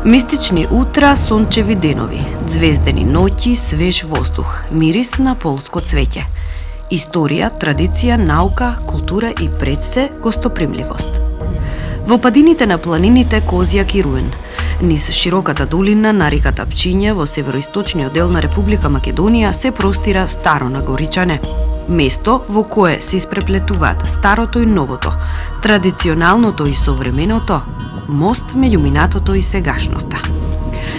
Мистични утра, сончеви денови, звездени ноќи, свеж воздух, мирис на полско цвеќе. Историја, традиција, наука, култура и пред се гостопримливост. Во падините на планините Козјак и Руен, низ широката долина на реката Пчиња во североисточниот дел на Република Македонија се простира Старо Нагоричане, место во кое се испреплетуваат старото и новото, традиционалното и современото, мост меѓу минатото и сегашноста.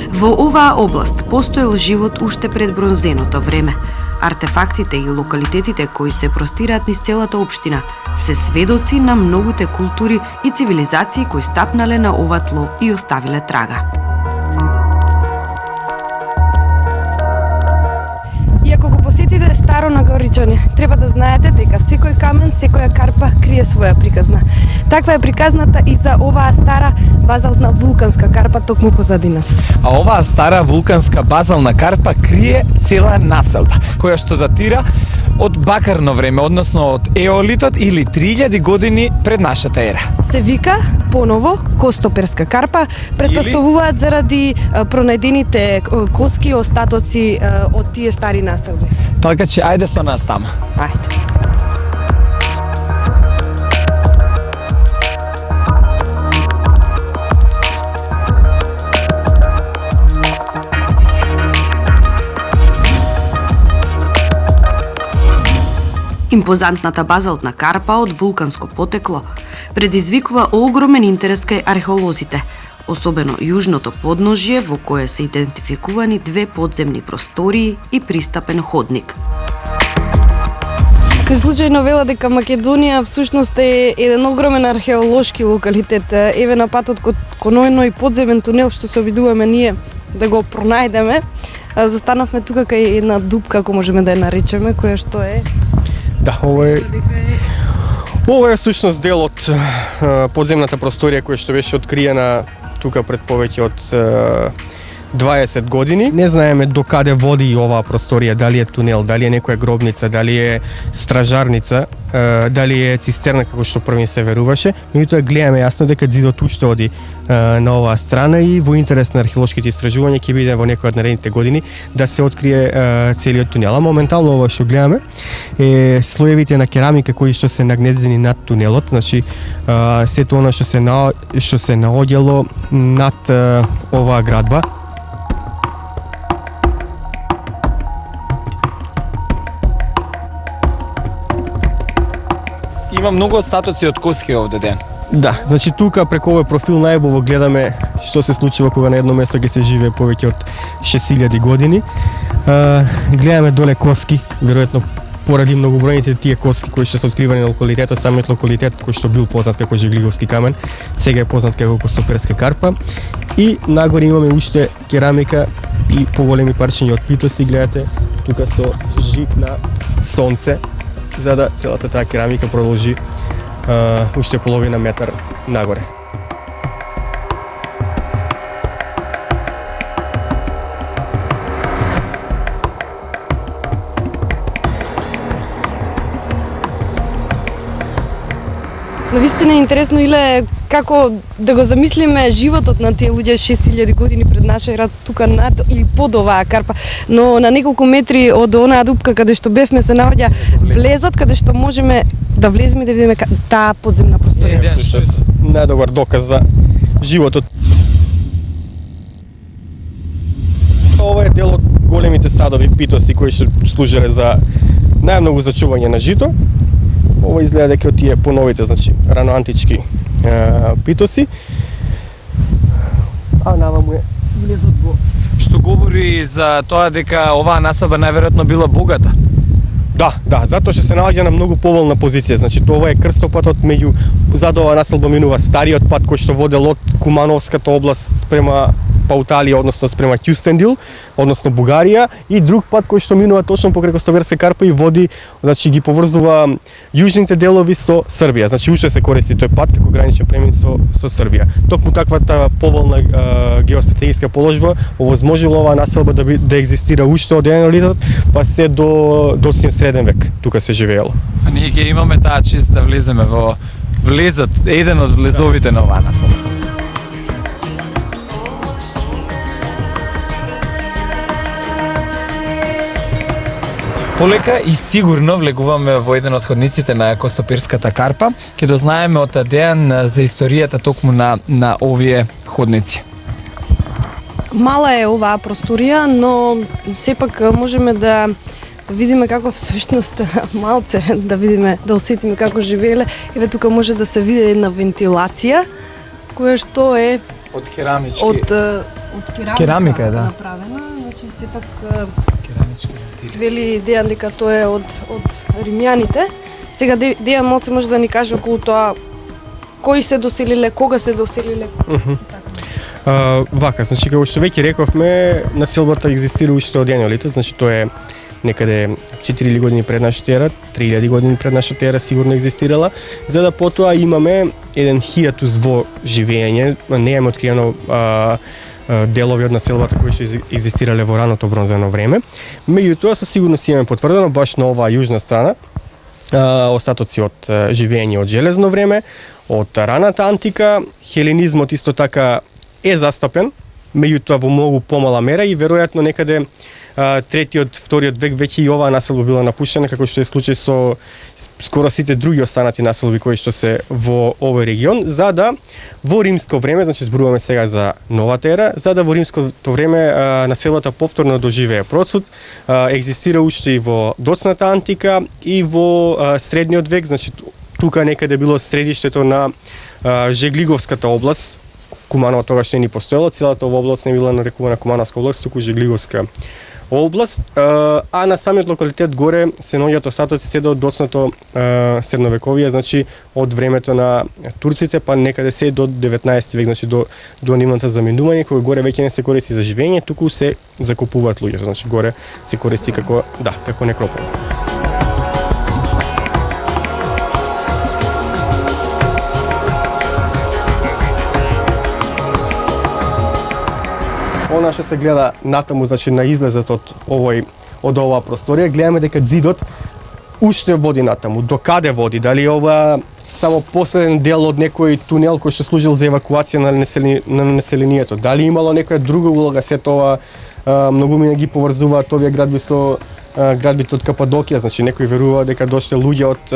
Во оваа област постоел живот уште пред бронзеното време. Артефактите и локалитетите кои се простираат низ целата општина се сведоци на многуте култури и цивилизации кои стапнале на ова тло и оставиле трага. И ако го посетите Старо Нагоричане, треба да знаете дека секој камен, секоја карпа крие своја приказна. Таква е приказната и за оваа стара базална вулканска карпа токму позади нас. А оваа стара вулканска базална карпа крие цела населба, која што датира од бакарно време, односно од еолитот или 3000 години пред нашата ера. Се вика поново Костоперска карпа, претпоставуваат заради пронајдените коски и остатоци од тие стари населби. Така че ајде со нас тама. Ајде. Импозантната базалтна карпа од вулканско потекло предизвикува огромен интерес кај археолозите, особено јужното подножје во кое се идентификувани две подземни простории и пристапен ходник. Не случајно вела дека Македонија всушност е еден огромен археолошки локалитет. Еве на патот кон оној подземен тунел што се обидуваме ние да го пронајдеме, застанавме тука кај една дупка, ако можеме да ја наречеме, која што е. Да, ова е всушност дел од подземната просторија која што беше откриена тука пред повеќе од 20 години. Не знаеме до каде води оваа просторија, дали е тунел, дали е некоја гробница, дали е стражарница, дали е цистерна како што први се веруваше, меѓутоа гледаме јасно дека ѕидот уште оди на оваа страна и во интерес на археолошките истражувања ќе биде во некој од наредните години да се открие целиот тунел. А моментално ова што гледаме е слоевите на керамика кои што се нагнездени над тунелот, значи сето она што се наоѓало над оваа градба. Има многу остатоци од коски овде ден. Да, значи тука преку овој профил најубаво гледаме што се случува кога на едно место ќе се живее повеќе од 6000 години. Гледаме доле коски, веројатно поради многобројните тие коски кои што се откривани на локалитетот, самиот локалитет кој што бил познат како Жиглиговски камен, сега е познат како Костоперска карпа. И нагоре имаме уште керамика и поголеми парчиња од питоси, гледате, тука со жит на сонце, за да целата таа керамика продолжи уште половина метар нагоре. Навистина е интересно, Иле, како да го замислиме животот на тие луѓе 6000 години пред наша ера тука над или под оваа карпа, но на неколку метри од онаа дупка каде што бевме се наоѓа влезот каде што можеме да влеземе и да видиме таа подземна просторија. Најдобар доказ за животот. Ова е дел од големите садови питоси кои што служеле за најмногу за чување на жито. Ова изгледа дека од тие поновите, значи раноантички питоси. А наваму е влезот во... Што говори за тоа дека оваа населба најверојатно била богата. Да, затоа што се наоѓа на многу поволна позиција. Значи тоа е крстопатот меѓу зад оваа населба минува стариот пат кој што водел од Кумановската област спрема Пауталија, односно спрема Кюстендил, односно Бугарија, и друг пат кој што минува точно покрај Костоперска карпа и води, значи ги поврзува јужните делови со Србија. Значи уште се користи тој пат како граничен премин со Србија. Токму таквата поволна геостратегиска положба овозможила оваа населба да екзистира уште од енолитот, па се до среден век тука се живеело. А ние ќе имаме таа чест да влеземе во влезот, еден од влезовите на оваа населба. Полека и сигурно влегуваме во еден од ходниците на Костопирската карпа. Ќе дознаеме од Дејан за историјата токму на овие ходници. Мала е оваа просторија, но сепак можеме да видиме како всушност малце, да видиме, да осетиме како живееле. Еве тука може да се види една вентилација која што е Од керамички. од Керамика е, да. направена, значи сепак Керамички вентили. вели Дејан дека тоа е од римјаните. Сега Дејан малце може да ни каже околу тоа кои се доселиле, кога се доселиле. Вака, значи како што веќе рековме, населбата екзистира уште од енеолитот, значи тоа е некаде 4000 години пред нашата ера, 3000 години пред нашата ера сигурно екзистирала, за да потоа имаме еден хиатус во живење, не е откриено делови од населбата кои што екзистирале во раното бронзано време. Меѓутоа со сигурност имаме потврдено баш на оваа јужна страна остатоци од живење од железно време, од раната антика, хеленизмот исто така е застапен, меѓутоа во многу помала мера и веројатно некаде третиот, вториот век веќе и оваа населба била напуштена, како што е случај со скоро сите други останати населби кои што се во овој регион, за да во римско време, значи зборуваме сега за новата ера, за да во римското време населбата повторно доживее процут, екзистира уште и во доцната антика и во средниот век, значи тука некаде било средиштето на Жеглиговската област. Куманово тогаш не ни постоело, целата оваа област не била нарекувана Кумановска област, туку Жеглиговска област, а на самиот локалитет горе се наоѓаат остатоци се до доцното средновековие, значи од времето на турците па некаде се до 19 век, значи до нивното заминување, кој горе веќе не се користи за живење, туку се закупуваат луѓето, значи горе се користи како некропол. Она што се гледа натаму, значи на излезот од оваа просторија, гледаме дека зидот уште води натаму. До каде води? Дали ова само последен дел од некој тунел кој што служил за евакуација на населението? Дали имало некоја друга улога? Се тоа многумина ги поврзуваат овие градби со градбите од Кападокија, значи некои верува дека дошле луѓе од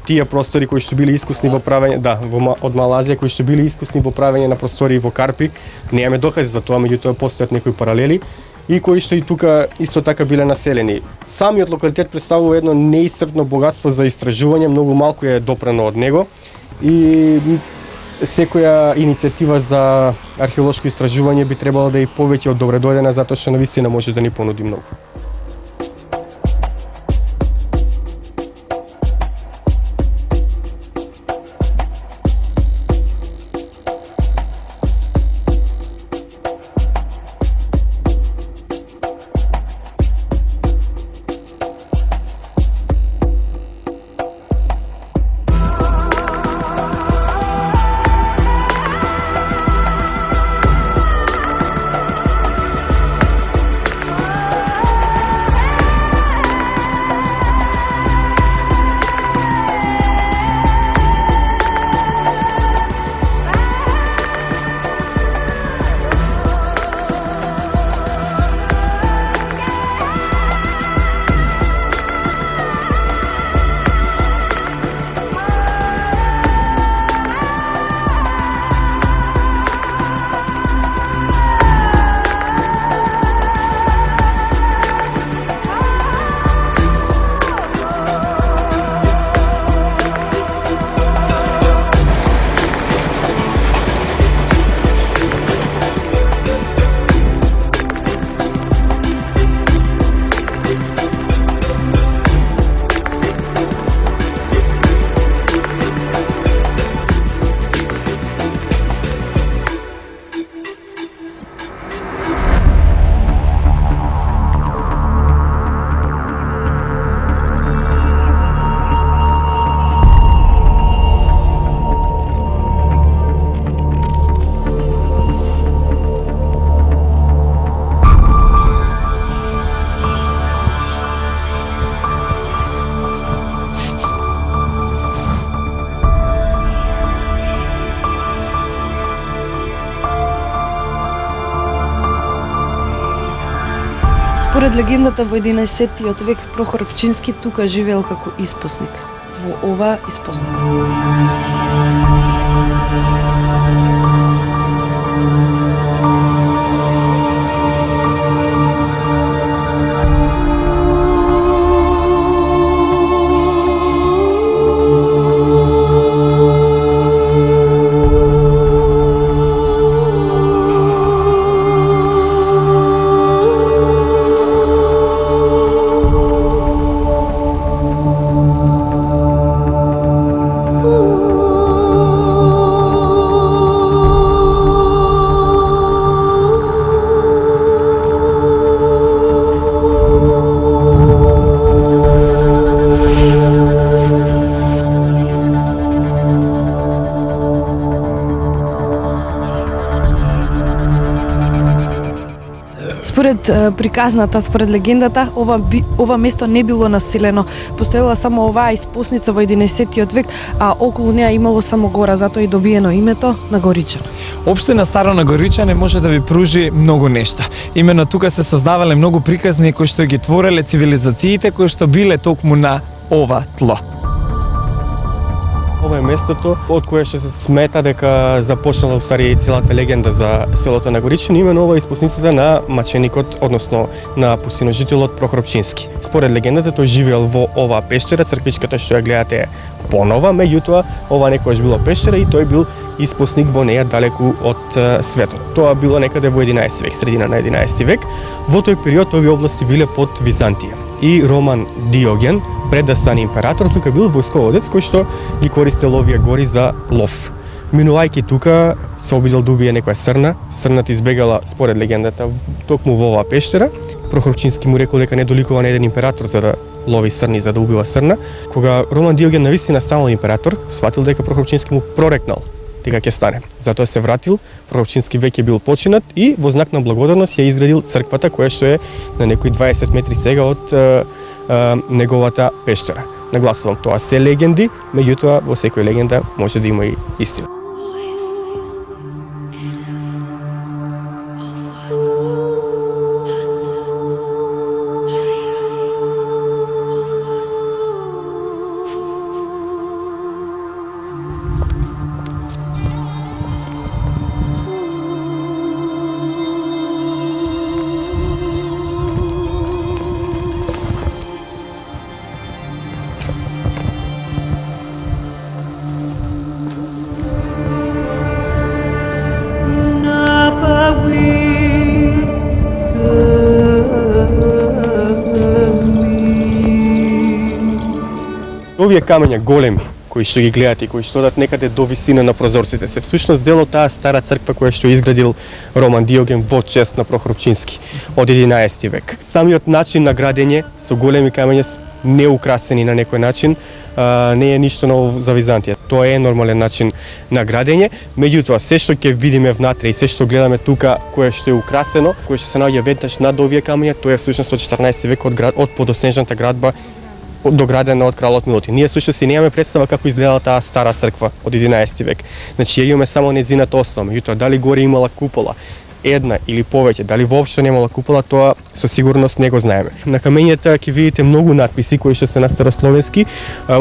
тие простори кои што биле искусни во правење, од Малазија, кои што биле искусни во правење на простори во Карпи. Немаме докази за тоа, меѓутоа постојат некои паралели и кои што и тука исто така биле населени. Самиот локалитет представува едно неисцрпно богатство за истражување, многу малку е допрано од него и секоја иницијатива за археолошко истражување би требало да е повеќе од добредојдена, затоа што навистина може да ни понуди многу. Според легендата во 11-тиот век Прохор Пчински тука живеел како испосник во оваа испосница. Според приказната, според легендата, ова место не било населено. Постоела само оваа испосница во 11-тиот век, а околу неа имало само гора, затоа и добиено името на Горичан. Општина Старо на Горичане може да ви пружи многу нешта. Именно тука се создавале многу приказни кои што ги твореле цивилизациите кои што биле токму на ова тло. Ова е местото од кое што се смета дека започнала усари целата легенда за селото на Горичан, именно ова е испосницата на маченикот, односно на посиножителот Прохор Пчински. Според легендата тој живеел во оваа пештера, црквичката што ја гледате понова, меѓутоа ова некогаш било пештера и тој бил испосник во неја далеку од светот. Тоа било некаде во 11 век, средина на 11 век. Во тој период овие области биле под Византија. И Роман Диоген, пред да стане император, тука бил војсководец кој што ги користел овие гори за лов. Минувајќи тука се обидел да убие некоја срна. Срната избегала според легендата токму во оваа пештера. Прохор Пчински му рекол дека не доликува на еден император за да лови срни, за да убива срна. Кога Роман Диоген навистина станал император, сватил дека Прохор Пчински му прорекнал дека ќе стане. Затоа се вратил, Прохор Пчински веќе бил починат и во знак на благодарност ја изградил црквата која што е на некои 20 метри сега од неговата пештера. Нагласувам, тоа се легенди, меѓутоа во секоја легенда може да има и истина. Овие камења големи, кои што ги гледате и кои што одат некаде до висина на прозорците, се всушност дел од таа стара црква која што изградил Роман Диоген во чест на Прохор Пчински од 11 век. Самиот начин на градење со големи камења неукрасени на некој начин не е ништо ново за Византија. Тоа е нормален начин на градење, меѓутоа се што ќе видиме внатре и се што гледаме тука кое што е украсено, кое што се наоѓа веднаш над овие камења, тоа е всушност од 14 век од подоснежната градба доградена од кралот Милутин. Ние сушто си немаме представа како изгледала таа стара црква од 11 век. Значи ја имаме само незината основа, меѓутоа дали горе имала купола, една или повеќе, дали воопшто немала купола, тоа со сигурност не го знаеме. На камењата ќе видите многу надписи кои што се на старословенски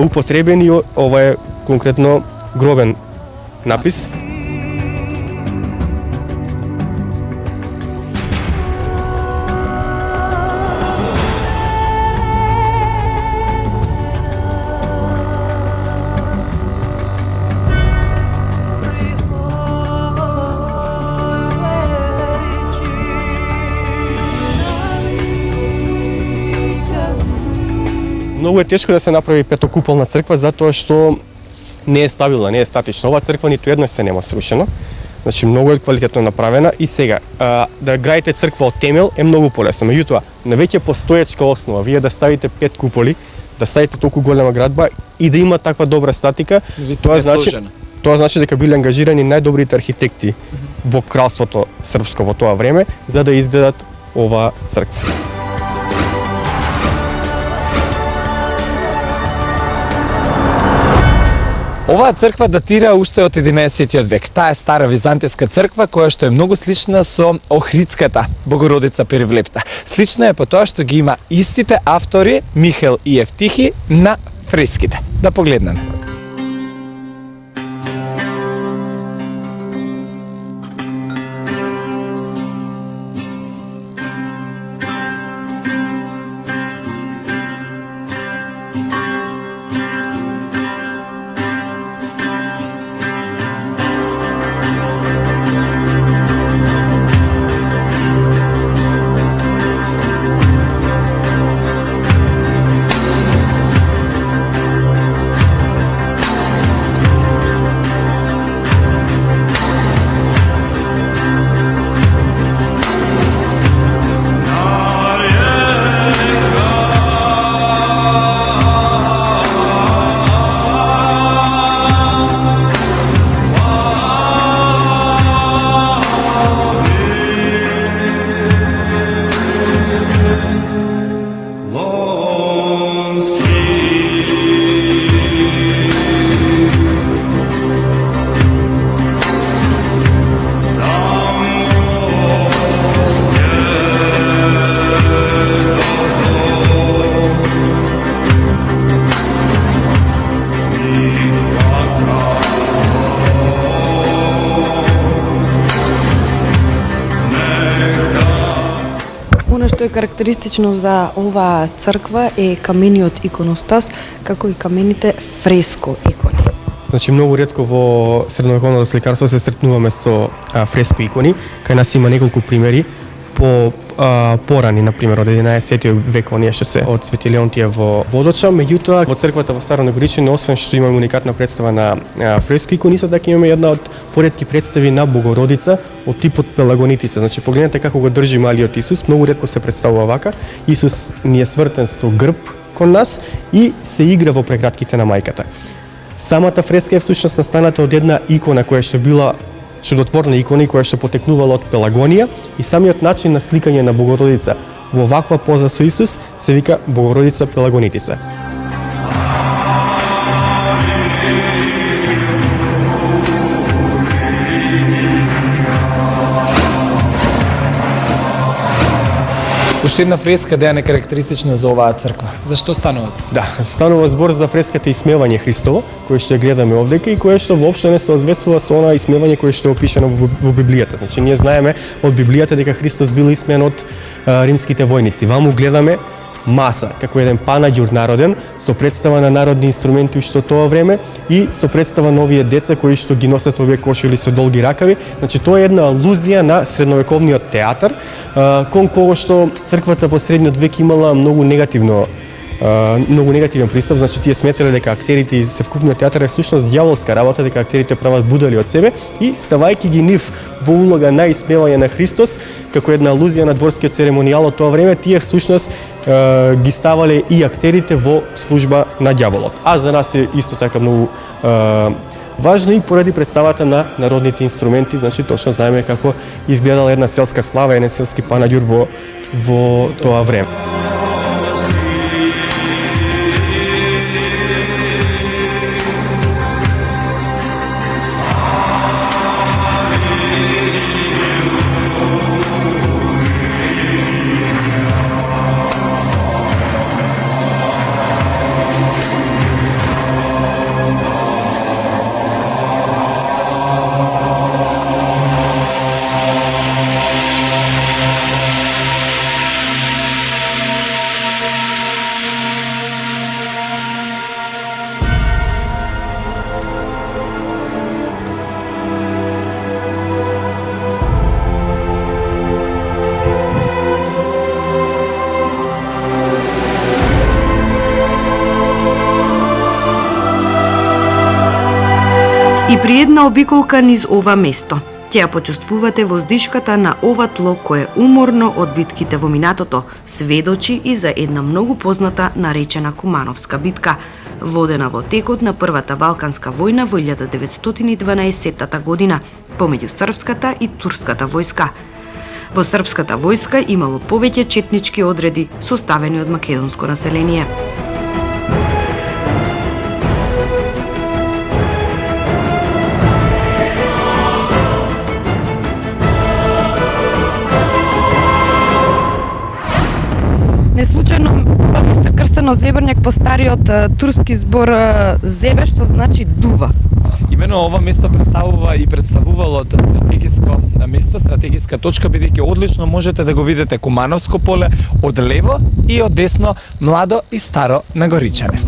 употребени, ова е конкретно гробен напис. Многу е тешко да се направи петокуполна црква затоа што не е стабилна, не е статична. Оваа црква ниту еднаш се нема срушено. Значи многу е квалитетно направена и сега да градите црква од темел е многу полесно. Меѓутоа, на веќе постоечка основа, вие да ставите 5 куполи, да ставите толку голема градба и да има таква добра статика, тоа значи дека биле ангажирани најдобрите архитекти во кралството српско во тоа време за да изградат оваа црква. Оваа црква датира уште од 11 век. Таа е стара византијска црква која што е многу слична со Охридската Богородица Перевлепта. Слична е по тоа што ги има истите автори Михел и Евтихи на фреските. Да погледнеме. Она што е карактеристично за оваа црква е камениот иконостас, како и камените фреско икони. Значи многу ретко во средновековното сликарство се сретнуваме со фреско икони, кај нас има неколку примери по порани, на пример, од 11 век оние што се од Свети Леонтија во Водоча, меѓутоа во црквата во Старо Негоричине, освен што имаме уникатна представа на фреско икони, исто така имаме една од поретки представи на Богородица од типот пелагонитица. Значи погледнете како го држи малиот Исус, многу ретко се представува вака. Исус ни е свртен со грб кон нас и се игра во прекратките на мајката. Самата фреска е всушност настаната од една икона која што била чудотворна икона која што потекнувала од Пелагонија и самиот начин на сликање на Богородица во ваква поза со Исус се вика Богородица Пелагонитица. Уште една фреска да е некарактеристична за оваа црква. Зашто станува збор? Да, станува збор за фреската Исмевање Христово, кој што ја гледаме овдека и кое што воопшто не се одвесува со она исмевање кое што е опишано во Библијата. Значи ние знаеме од Библијата дека Христос бил исмеан од римските војници. Ваму гледаме маса, како еден панаѓур народен, со представа на народни инструменти уште тоа време и со представа на овие деца кои што ги носат овие кошули со долги ракави. Значи тоа е една алузија на средновековниот театар, кон кого што црквата во средниот век имала многу негативен пристап, значи тие сметале дека актерите и севкупниот театар е всушност ѓаволска работа, дека актерите прават будали од себе и ставајќи ги нив во улога на исмевање на Христос, како една алузија на дворскиот церемонијал од тоа време, тие всушност ги ставале и актерите во служба на ѓаволот. А за нас е исто така многу важно и поради представата на народните инструменти, значи точно знаеме како изгледала една селска слава, еден селски панаѓур во тоа време. И при една обиколка низ ова место, ќе ја почувствувате воздишката на ова тло кое уморно од битките во минатото сведочи и за една многу позната наречена Кумановска битка, водена во текот на Првата Балканска војна во 1912 година помеѓу српската и турската војска. Во српската војска имало повеќе четнички одреди составени од македонско население. Стефано Зебрњак по стариот турски збор зебе, што значи дува. Имено ова место представува и представувало стратегиско место, стратегиска точка, бидејќи одлично можете да го видите Кумановско поле од лево и од десно Младо и Старо Нагоричане.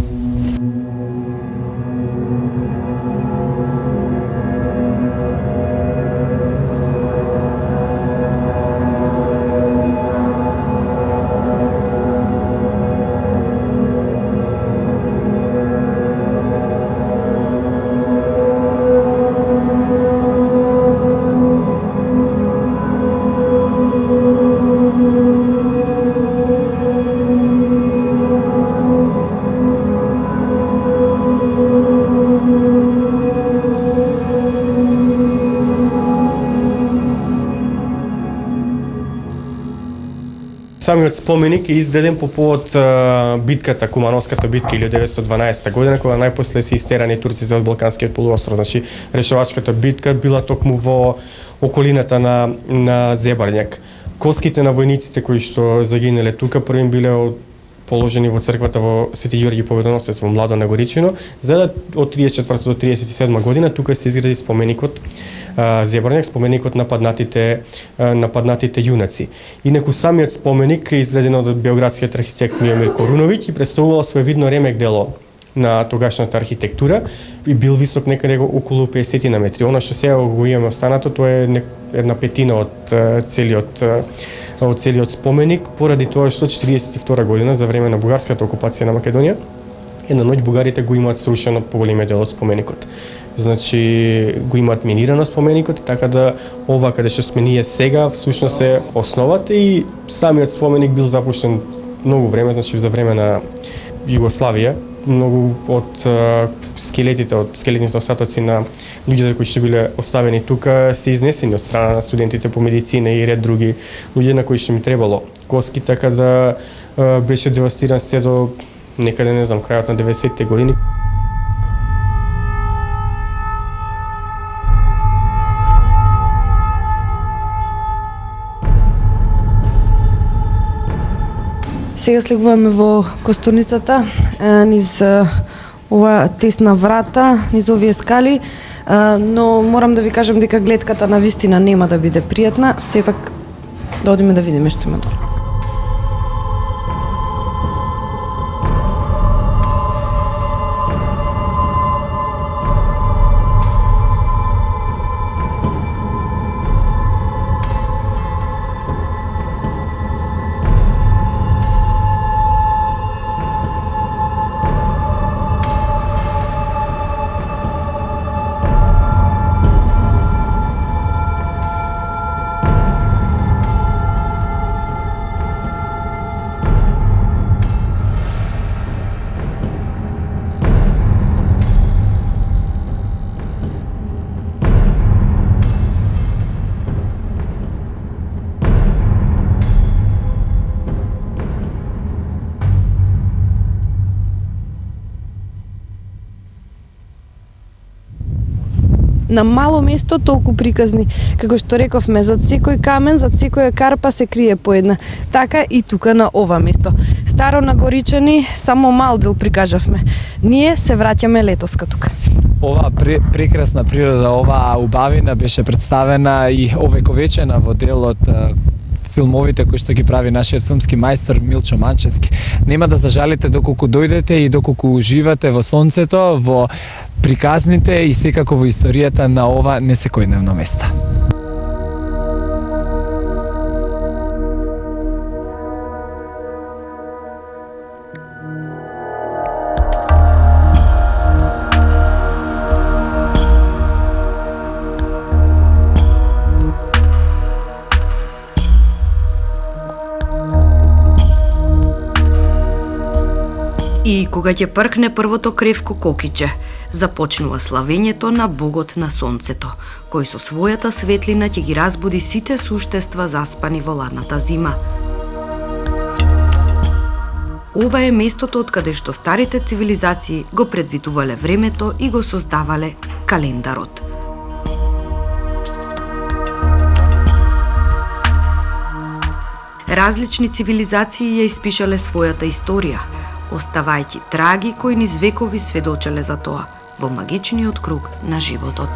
Самиот споменик е изграден по повод битката, Кумановската битка 1912 година, кога најпосле се истерани турците од Балканскиот полуостров. Значи, решавачката битка била токму во околината на Зебрњак. Коските на војниците кои што загинале тука првим биле положени во црквата во Свети Ѓорѓи Победоносец во Младо Нагоричино, за да од 34 до 37 година тука се изгради споменикот Зебрњак, споменикот на паднатите јунаци. Инаку самиот споменик е изграден од белградскиот архитект Миомир Коруновиќ и представувал своевидно ремек дело на тогашната архитектура и бил висок некаде околу 50 на метри. Она што сега го имаме останато, тоа е една петина од целиот споменик, поради тоа што 42 година, за време на бугарската окупација на Македонија, една ноќ бугарите го имаат срушено поголеме дел од споменикот. Значи го имаат минирано споменикот, така да ова каде што сме ние сега всушност е основата и самиот споменик бил запуштен многу време, значи за време на Југославија. Многу од скелетните остатоци на луѓето кои што биле оставени тука се изнесени од страна на студентите по медицина и ред други луѓе на кои што ми требало коски, така да беше девастиран се до некаде, не знам, крајот на 90-те години. Сега слегуваме во Костурницата, низ ова тесна врата, низ овие скали, но морам да ви кажам дека гледката на вистина нема да биде пријатна, сепак да одиме да видиме што има долу. На мало место толку приказни, како што рековме, зад секој камен, зад секоја карпа се крие по една. Така и тука на ова место. Старо Нагоричани, само мал дел прикажавме. Ние се враќаме летоска тука. Ова прекрасна природа, оваа убавина беше представена и овековечена во дел од филмовите кои што ги прави нашиот филмски мајстор Милчо Манчевски. Нема да зажалите доколку дојдете и доколку уживате во сонцето, во приказните и секако во историјата на ова несекојдневно место. И кога ќе пркне првото кревко кокиче, започнува славењето на Богот на Сонцето, кој со својата светлина ќе ги разбуди сите суштества заспани во ладната зима. Ова е местото од каде што старите цивилизации го предвидувале времето и го создавале календарот. Различни цивилизации ја испишале својата историја. оставајќи траги кои низ векови сведочеле за тоа во магичниот круг на животот.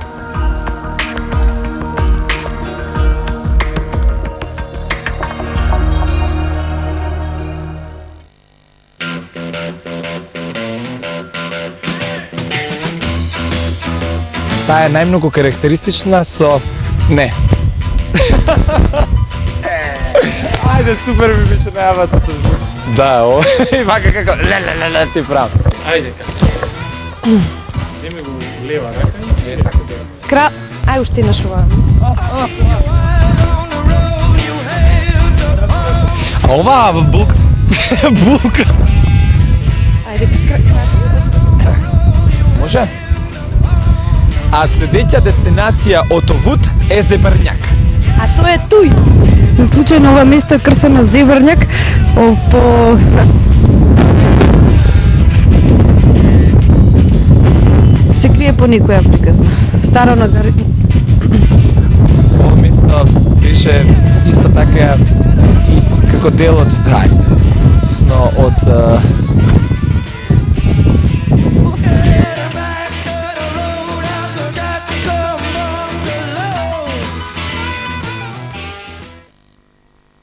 Таа е најмногу карактеристична со... Не. Ајде, супер ми беше најавата со звук. Да, о, и вака како, ле, ти прав. Ајде, како. Земи го лева рака, е така за... Ај уште еднаш ова. А ова булка... булка. Ајде, Може? А следеќа дестинација од овуд е Зебрњак. А тоа е туј. Случајно ова место е крстено Зебрњак по се крие по некоја приказна. Старо на гари... Ова место беше исто така и како дел од од